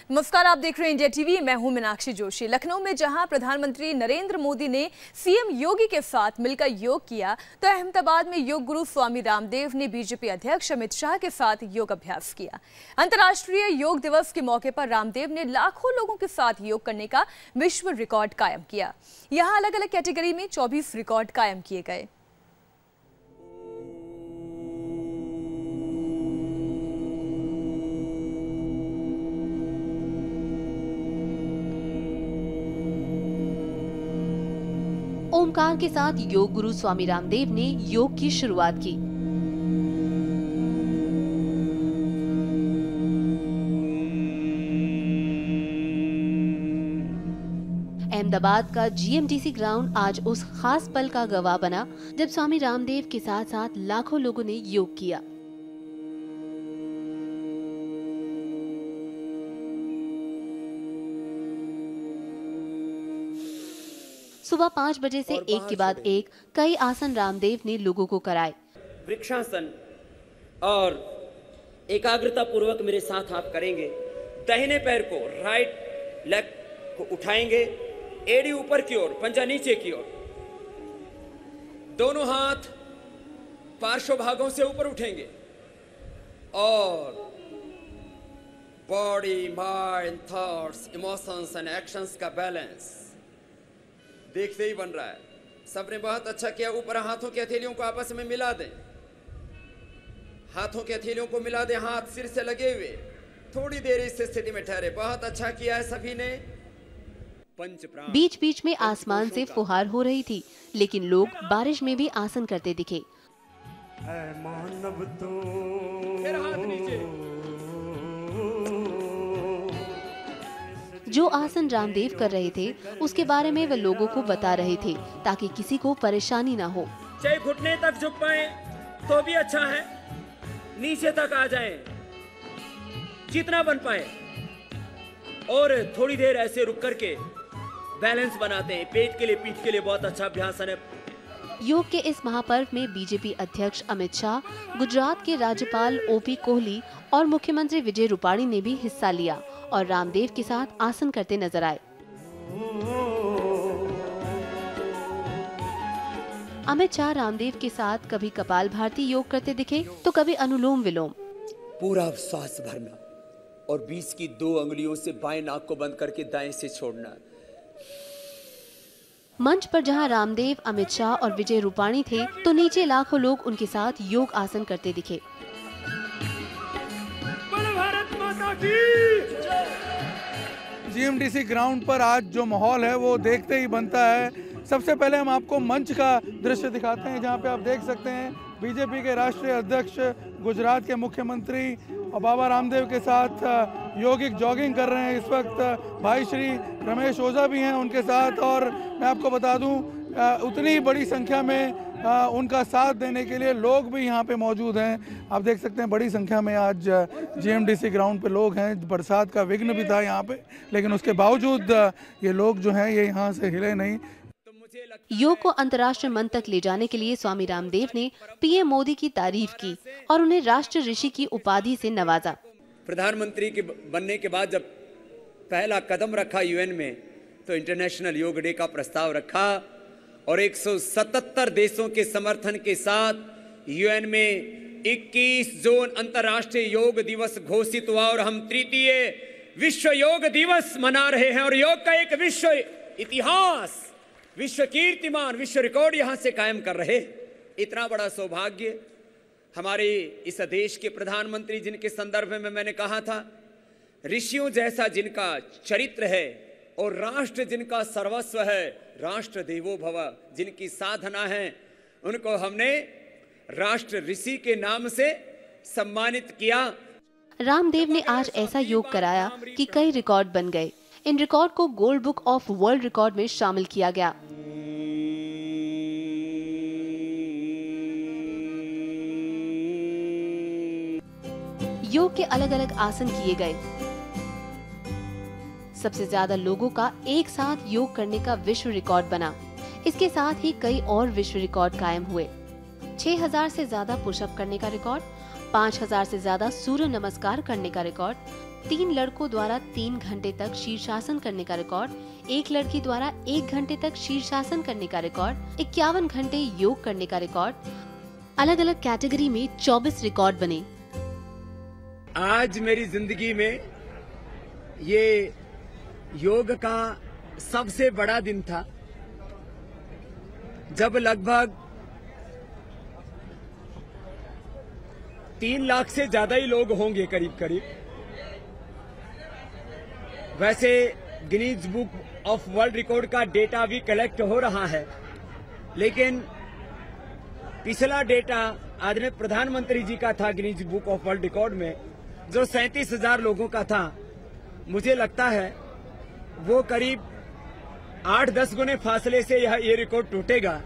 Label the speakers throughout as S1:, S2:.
S1: नमस्कार, आप देख रहे हैं इंडिया टीवी। मैं हूं मीनाक्षी जोशी। लखनऊ में जहां प्रधानमंत्री नरेंद्र मोदी ने सीएम योगी के साथ मिलकर योग किया, तो अहमदाबाद में योग गुरु स्वामी रामदेव ने बीजेपी अध्यक्ष अमित शाह के साथ योग अभ्यास किया। अंतर्राष्ट्रीय योग दिवस के मौके पर रामदेव ने लाखों लोगों के साथ योग करने का विश्व रिकॉर्ड कायम किया। यहां अलग अलग कैटेगरी में 24 रिकॉर्ड कायम किए गए।
S2: ओमकार के साथ योग गुरु स्वामी रामदेव ने योग की शुरुआत की। अहमदाबाद का जीएमडीसी ग्राउंड आज उस खास पल का गवाह बना जब स्वामी रामदेव के साथ साथ लाखों लोगों ने योग किया। सुबह 5 बजे से एक के बाद एक कई आसन रामदेव ने लोगों को कराए।
S3: वृक्षासन और एकाग्रता पूर्वक मेरे साथ आप करेंगे। दाहिने पैर को, राइट लेग को उठाएंगे, एड़ी ऊपर की ओर, पंजा नीचे की ओर, दोनों हाथ पार्श्व भागों से ऊपर उठेंगे और body, mind, thoughts, emotions and actions का बैलेंस देखते ही बन रहा है। सबने बहुत अच्छा किया। ऊपर हाथों की हथेलियों को आपस में मिला दें, हाथों की हथेलियों को मिला दें, हाथ सिर से लगे हुए। थोड़ी देर इस स्थिति में ठहरे। बहुत अच्छा किया है सभी ने।
S2: बीच बीच में आसमान से फुहार हो रही थी, लेकिन लोग बारिश में भी आसन करते दिखे।
S3: फिर हाथ नीचे।
S2: जो आसन रामदेव कर रहे थे उसके बारे में वे लोगों को बता रहे थे ताकि किसी को परेशानी ना हो।
S3: चाहे घुटने तक झुक पाए तो भी अच्छा है, नीचे तक आ जाएं, जितना बन पाए। और थोड़ी देर ऐसे रुक करके बैलेंस बनाते हैं। पेट के लिए, पीठ के लिए बहुत अच्छा अभ्यास है।
S2: योग के इस महापर्व में बीजेपी अध्यक्ष अमित शाह, गुजरात के राज्यपाल ओपी कोहली और मुख्यमंत्री विजय रूपाणी ने भी हिस्सा लिया और रामदेव के साथ आसन करते नजर आए। अमित शाह रामदेव के साथ कभी कपालभाति योग करते दिखे तो कभी अनुलोम विलोम।
S3: पूरा श्वास भरना और बीच की 2 अंगुलियों से बाएं नाक को बंद करके दाएं से छोड़ना।
S2: मंच पर जहां रामदेव, अमित शाह और विजय रूपाणी थे, तो नीचे लाखों लोग उनके साथ योग आसन करते दिखे।
S4: जीएमडीसी ग्राउंड पर आज जो माहौल है वो देखते ही बनता है। सबसे पहले हम आपको मंच का दृश्य दिखाते हैं, जहां पे आप देख सकते हैं बीजेपी के राष्ट्रीय अध्यक्ष, गुजरात के मुख्यमंत्री और बाबा रामदेव के साथ योगिक जॉगिंग कर रहे हैं। इस वक्त भाई श्री रमेश ओझा भी हैं उनके साथ। और मैं आपको बता दूं उतनी बड़ी संख्या में उनका साथ देने के लिए लोग भी यहाँ पे मौजूद हैं। आप देख सकते हैं बड़ी संख्या में आज जीएमडीसी ग्राउंड पे लोग हैं। बरसात का विघ्न भी था यहाँ पे, लेकिन उसके बावजूद ये लोग जो हैं ये यहाँ से हिले नहीं।
S2: योग को अंतर्राष्ट्रीय मंच तक ले जाने के लिए स्वामी रामदेव ने पीएम मोदी की तारीफ की और उन्हें राष्ट्र ऋषि की उपाधि से नवाजा।
S3: प्रधानमंत्री के बनने के बाद जब पहला कदम रखा यूएन में, तो इंटरनेशनल योग डे का प्रस्ताव रखा और 177 देशों के समर्थन के साथ यूएन में 21 जून अंतर्राष्ट्रीय योग दिवस घोषित हुआ और हम 3य विश्व योग दिवस मना रहे हैं। और योग का एक विश्व इतिहास, विश्व कीर्तिमान, विश्व रिकॉर्ड यहां से कायम कर रहे। इतना बड़ा सौभाग्य हमारे इस देश के प्रधानमंत्री, जिनके संदर्भ में मैंने कहा था ऋषियों जैसा जिनका चरित्र है और राष्ट्र जिनका सर्वस्व है, राष्ट्र देवो भव जिनकी साधना है, उनको हमने राष्ट्र ऋषि के नाम से सम्मानित किया।
S2: रामदेव ने आज ऐसा योग कराया कि कई रिकॉर्ड बन गए। इन रिकॉर्ड को gold book of world record में शामिल किया गया। योग के अलग अलग आसन किए गए। सबसे ज्यादा लोगों का एक साथ योग करने का विश्व रिकॉर्ड बना। इसके साथ ही कई और विश्व रिकॉर्ड कायम हुए। 6000 से ज्यादा पुशअप करने का रिकॉर्ड, 5000 से ज्यादा सूर्य नमस्कार करने का रिकॉर्ड, 3 लड़कों द्वारा 3 घंटे तक शीर्षासन करने का रिकॉर्ड, 1 लड़की द्वारा 1 घंटे तक शीर्षासन करने का रिकॉर्ड, 51 घंटे योग करने का रिकॉर्ड। अलग अलग कैटेगरी में 24 रिकॉर्ड बने।
S3: आज मेरी जिंदगी में ये योग का सबसे बड़ा दिन था, जब लगभग 3 लाख से ज्यादा ही लोग होंगे करीब करीब। वैसे Guinness book of world record का डेटा भी कलेक्ट हो रहा है, लेकिन पिछला डेटा आदरणीय प्रधानमंत्री जी का था Guinness book of world record में, जो 37,000 लोगों का था। मुझे लगता है वो करीब 8-10 गुने फासले से ये रिकॉर्ड टूटेगा।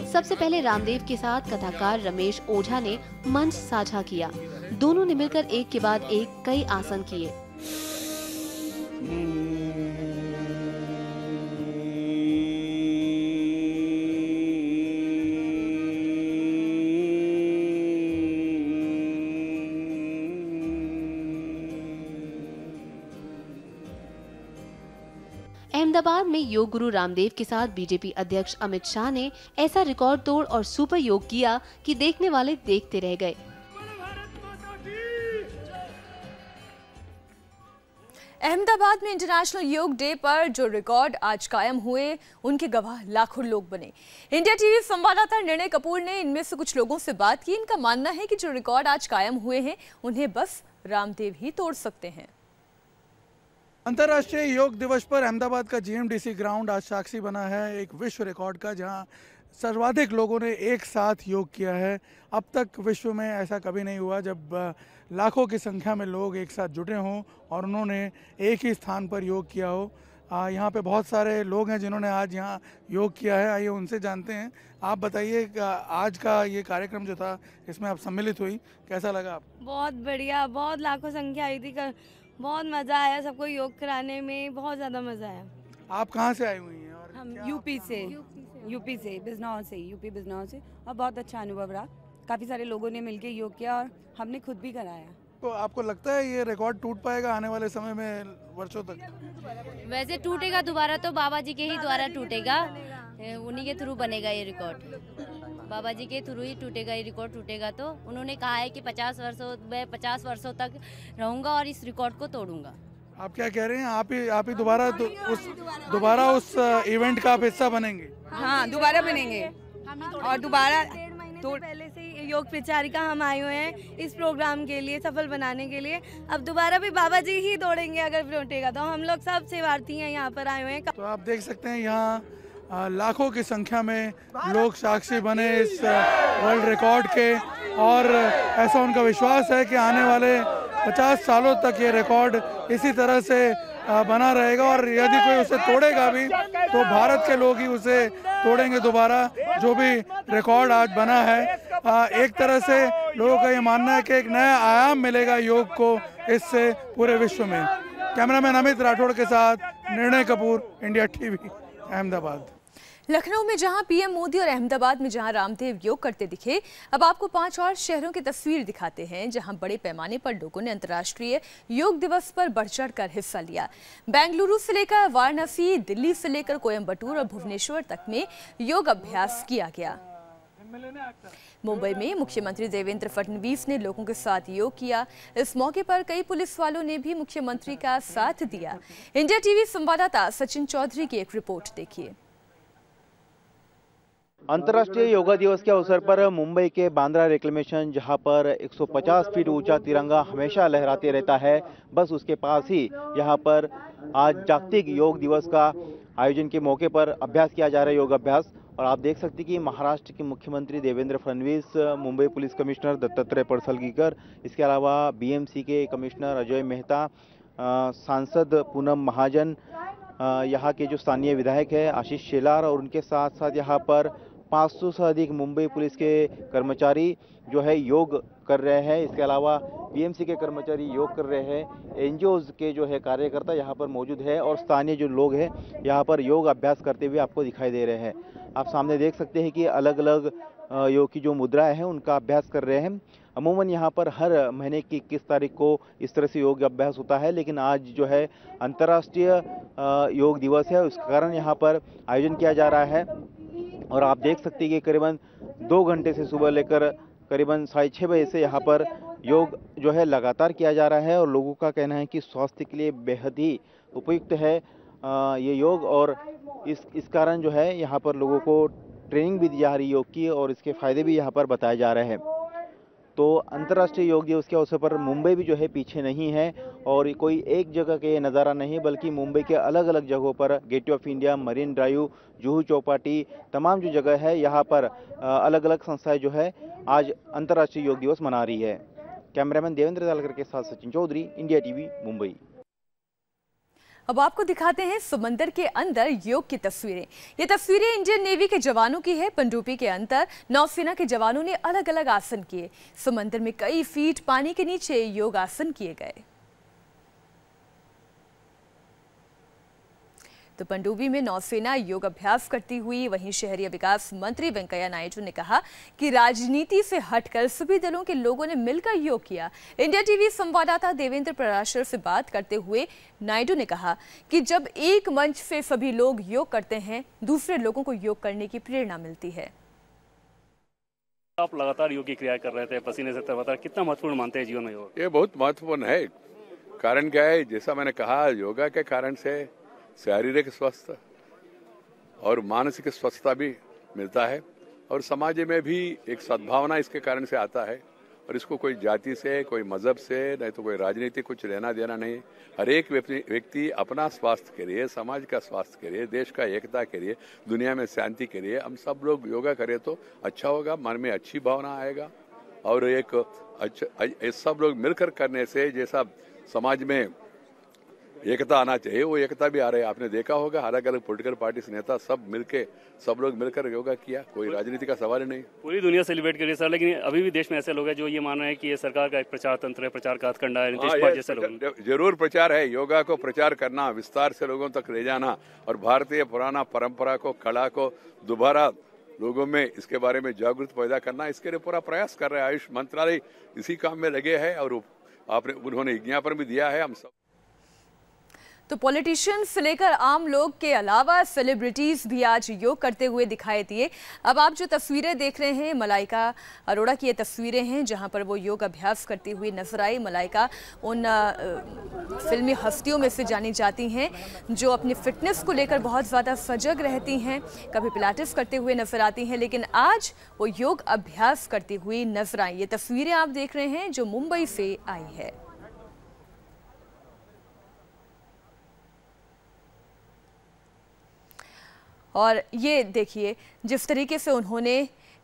S2: सबसे पहले रामदेव के साथ कथाकार रमेश ओझा ने मंच साझा किया। दोनों ने मिलकर एक के बाद एक कई आसन किए। अहमदाबाद में योग गुरु रामदेव के साथ बीजेपी अध्यक्ष अमित शाह ने ऐसा रिकॉर्ड तोड़ और सुपर योग किया कि देखने वाले देखते रह गए।
S1: अहमदाबाद में इंटरनेशनल योग डे पर जो रिकॉर्ड आज कायम हुए, उनके गवाह लाखों लोग बने। इंडिया टीवी संवाददाता निर्णय कपूर ने इनमें से कुछ लोगों से बात की। इनका मानना है कि जो रिकॉर्ड आज कायम हुए हैं, उन्हें बस रामदेव ही तोड़ सकते हैं।
S4: अंतर्राष्ट्रीय योग दिवस पर अहमदाबाद का जीएमडीसी ग्राउंड आज साक्षी बना है एक विश्व रिकॉर्ड का, जहां सर्वाधिक लोगों ने एक साथ योग किया है। अब तक विश्व में ऐसा कभी नहीं हुआ जब लाखों की संख्या में लोग एक साथ जुटे हों और उन्होंने एक ही स्थान पर योग किया हो। यहाँ पे बहुत सारे लोग हैं जिन्होंने आज यहाँ योग किया है। आइए उनसे जानते हैं। आप बताइए आज का ये कार्यक्रम जो था, इसमें आप सम्मिलित हुई, कैसा लगा आपको?
S5: बहुत बढ़िया, बहुत लाखों संख्या आई थी। बहुत मज़ा आया, सबको योग कराने में बहुत ज़्यादा मज़ा आया।
S4: आप कहाँ से आई हुई हैं? और
S6: हम यूपी से बिजनौर से, यूपी बिजनौर से, और बहुत अच्छा अनुभव रहा। काफ़ी सारे लोगों ने मिलकर योग किया और हमने खुद भी कराया।
S4: तो आपको लगता है ये रिकॉर्ड टूट पाएगा आने वाले समय में, वर्षों तक?
S7: वैसे टूटेगा दोबारा तो बाबा जी के ही द्वारा टूटेगा, उन्हीं के थ्रू बनेगा ये रिकॉर्ड। बाबा जी के थ्रू ही टूटेगा ये रिकॉर्ड। टूटेगा तो उन्होंने कहा है कि 50 वर्षों तक रहूंगा और इस रिकॉर्ड को तोड़ूंगा।
S4: आप क्या कह रहे हैं? आप ही दोबारा उस इवेंट का आप हिस्सा बनेंगे?
S5: हाँ, दोबारा बनेंगे और दोबारा पहले से योग प्रचारिका हम आए हुए हैं इस प्रोग्राम के लिए, सफल बनाने के लिए। अब दोबारा भी बाबा जी ही तोड़ेंगे अगर टूटेगा तो। हम लोग सब सेवार्थी हैं, यहाँ पर आए हुए हैं।
S4: तो आप देख सकते हैं यहाँ लाखों की संख्या में लोग साक्षी बने इस वर्ल्ड रिकॉर्ड के, और ऐसा उनका विश्वास है कि आने वाले 50 सालों तक ये रिकॉर्ड इसी तरह से बना रहेगा, और यदि कोई उसे तोड़ेगा भी तो भारत के लोग ही उसे तोड़ेंगे दोबारा। जो भी रिकॉर्ड आज बना है, एक तरह से लोगों का ये मानना है कि एक नया आयाम मिलेगा योग को इससे पूरे विश्व में। कैमरामैन अमित राठौड़ के साथ निर्णय कपूर, इंडिया टीवी, अहमदाबाद।
S1: लखनऊ में जहां पीएम मोदी और अहमदाबाद में जहां रामदेव योग करते दिखे, अब आपको 5 और शहरों की तस्वीर दिखाते हैं जहां बड़े पैमाने पर लोगों ने अंतर्राष्ट्रीय योग दिवस पर बढ़-चढ़ कर हिस्सा लिया। बेंगलुरु से लेकर वाराणसी, दिल्ली से लेकर कोयम्बटूर और भुवनेश्वर तक में योग अभ्यास किया गया। मुंबई में मुख्यमंत्री देवेंद्र फडणवीस ने लोगों के साथ योग किया। इस मौके पर कई पुलिस वालों ने भी मुख्यमंत्री का साथ दिया। इंडिया टीवी संवाददाता सचिन चौधरी की एक रिपोर्ट देखिए।
S8: अंतर्राष्ट्रीय योगा दिवस के अवसर पर मुंबई के बांद्रा रिक्लेमेशन, जहां पर 150 फीट ऊंचा तिरंगा हमेशा लहराते रहता है, बस उसके पास ही यहां पर आज जागतिक योग दिवस का आयोजन के मौके पर अभ्यास किया जा रहा है, योग अभ्यास। और आप देख सकते हैं कि महाराष्ट्र के मुख्यमंत्री देवेंद्र फडणवीस, मुंबई पुलिस कमिश्नर दत्तात्रेय पडसलगीकर, इसके अलावा बीएमसी के कमिश्नर अजय मेहता, सांसद पूनम महाजन, यहाँ के जो स्थानीय विधायक है आशीष शेलार, और उनके साथ साथ यहाँ पर 500 से अधिक मुंबई पुलिस के कर्मचारी जो है योग कर रहे हैं। इसके अलावा बीएमसी के कर्मचारी योग कर रहे हैं। एनजीओज के जो है कार्यकर्ता यहाँ पर मौजूद है, और स्थानीय जो लोग हैं यहाँ पर योग अभ्यास करते हुए आपको दिखाई दे रहे हैं। आप सामने देख सकते हैं कि अलग अलग योग की जो मुद्राएं हैं उनका अभ्यास कर रहे हैं। अमूमन यहाँ पर हर महीने की 21 तारीख को इस तरह से योग अभ्यास होता है, लेकिन आज जो है अंतर्राष्ट्रीय योग दिवस है, उस कारण यहाँ पर आयोजन किया जा रहा है। और आप देख सकते हैं कि करीबन 2 घंटे से सुबह लेकर करीबन 6:30 बजे से यहाँ पर योग जो है लगातार किया जा रहा है और लोगों का कहना है कि स्वास्थ्य के लिए बेहद ही उपयुक्त है ये योग। और इस कारण जो है यहाँ पर लोगों को ट्रेनिंग भी दी जा रही है योग की और इसके फायदे भी यहाँ पर बताए जा रहे हैं। तो अंतर्राष्ट्रीय योग दिवस के अवसर पर मुंबई भी जो है पीछे नहीं है और कोई एक जगह का ये नज़ारा नहीं, बल्कि मुंबई के अलग अलग जगहों पर gateway of India, marine drive, Juhu Chowpatty, तमाम जो जगह है यहाँ पर अलग अलग संस्थाएं जो है आज अंतर्राष्ट्रीय योग दिवस मना रही है। कैमरामैन देवेंद्र दालकर के साथ सचिन चौधरी, इंडिया टीवी, मुंबई।
S1: अब आपको दिखाते हैं समंदर के अंदर योग की तस्वीरें। ये तस्वीरें इंडियन नेवी के जवानों की है। पनडुब्बी के अंदर नौसेना के जवानों ने अलग अलग आसन किए। समंदर में कई फीट पानी के नीचे योग आसन किए गए। तो पनडुब्बी में नौसेना योग अभ्यास करती हुई, वहीं शहरी विकास मंत्री वेंकैया नायडू ने कहा कि राजनीति से हटकर सभी दलों के लोगों ने मिलकर योग किया। इंडिया टीवी संवाददाता देवेंद्र पराशर से बात करते हुए नायडू ने कहा कि जब एक मंच से सभी लोग योग करते हैं, दूसरे लोगों को योग करने की प्रेरणा मिलती है।
S9: आप लगातार योग की क्रिया कर रहे थे, पसीने से तरबतर, कितना महत्वपूर्ण मानते हैं जीवन में योग?
S10: ये बहुत महत्वपूर्ण है। कारण क्या है, जैसा मैंने कहा, योगा के कारण से शारीरिक स्वस्थ और मानसिक स्वस्थता भी मिलता है और समाज में भी एक सद्भावना इसके कारण से आता है। और इसको कोई जाति से, कोई मजहब से, नहीं तो कोई राजनीति कुछ लेना देना नहीं। हर एक व्यक्ति अपना स्वास्थ्य के लिए, समाज का स्वास्थ्य के लिए, देश का एकता के लिए, दुनिया में शांति के लिए हम सब लोग योगा करें तो अच्छा होगा, मन में अच्छी भावना आएगा। और एक अच्छा सब लोग मिलकर करने से जैसा समाज में एकता आना चाहिए, वो एकता भी आ रही है। आपने देखा होगा अलग अलग पॉलिटिकल पार्टी नेता सब लोग मिलकर योगा किया, कोई राजनीति का सवाल ही नहीं।
S9: पूरी दुनिया सेलिब्रेट कर रही है सर, लेकिन अभी भी देश में ऐसे लोग हैं जो ये मान रहे हैं कि ये सरकार का एक प्रचार तंत्र है, प्रचार का हथकंडा है। नीतीश कुमार जैसे लोग
S10: जरूर प्रचार है, योगा को प्रचार करना, विस्तार से लोगों तक ले जाना और भारतीय पुराना परंपरा को, कला को दोबारा लोगों में इसके बारे में जागरूकता पैदा करना, इसके लिए पूरा प्रयास कर रहे हैं। आयुष मंत्रालय इसी काम में लगे है और उन्होंने विज्ञापन भी दिया है। हम सब
S1: तो पॉलिटिशियंस से लेकर आम लोग के अलावा सेलिब्रिटीज भी आज योग करते हुए दिखाई दिए। अब आप जो तस्वीरें देख रहे हैं, मलाइका अरोड़ा की ये तस्वीरें हैं जहां पर वो योग अभ्यास करती हुई नजर आई। मलाइका उन फिल्मी हस्तियों में से जानी जाती हैं जो अपनी फिटनेस को लेकर बहुत ज़्यादा सजग रहती हैं, कभी पिलाटेस करते हुए नजर आती हैं, लेकिन आज वो योग अभ्यास करती हुई नजर आई। ये तस्वीरें आप देख रहे हैं जो मुंबई से आई है। और ये देखिए जिस तरीके से उन्होंने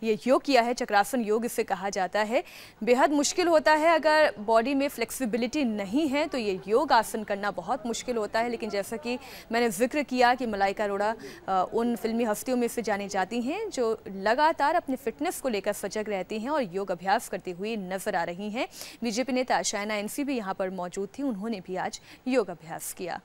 S1: ये योग किया है, चक्रासन योग इसे कहा जाता है। बेहद मुश्किल होता है, अगर बॉडी में फ्लेक्सिबिलिटी नहीं है तो ये योग आसन करना बहुत मुश्किल होता है। लेकिन जैसा कि मैंने जिक्र किया कि मलाइका अरोड़ा उन फिल्मी हस्तियों में से जानी जाती हैं जो लगातार अपनी फिटनेस को लेकर सजग रहती हैं और योग अभ्यास करती हुई नजर आ रही हैं। बीजेपी नेता शायना एनसी भी यहाँ पर मौजूद थी, उन्होंने भी आज योग अभ्यास किया।